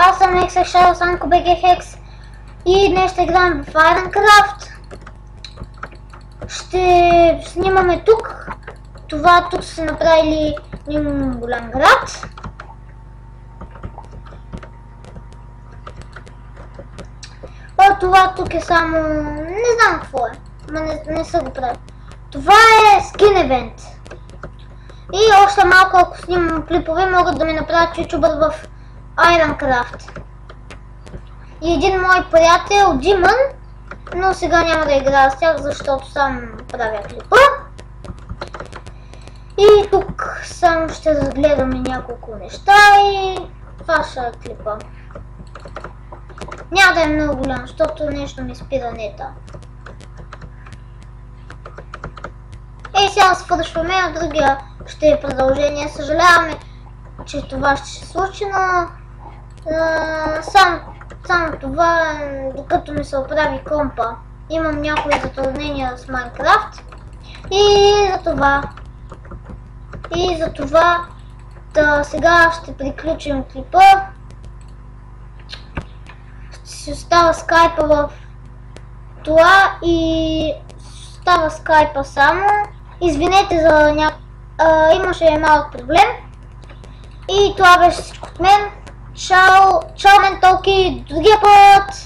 Аз съм Hex Shadow Санко БГ Hex и днес ще играем в Ironcraft. Ще снимаме тук. Това тук са направили един голям град. А това тук е само... не знам какво е. Не са го правили. Това е скин евент. И още малко, ако снимам клипове, могат да ми направят ютубър в Ironcraft. И един мой приятел, Диман, но сега няма да играя с тях, защото сам правя клипа. И тук само ще разгледаме няколко неща и това ще е клипа. Няма да е много голям, защото нещо ми спира нета. И сега свършваме, а другия ще е продължение. Съжаляваме, че това ще се случи, но само това, докато ми се оправи компа. Имам някои затруднения с Minecraft и за това сега ще приключим клипа. Ще си остава скайпа в това и остава скайпа само. Извинете за имаше малък проблем. И това беше всичко от мен. Чао, ментолки, до другия път!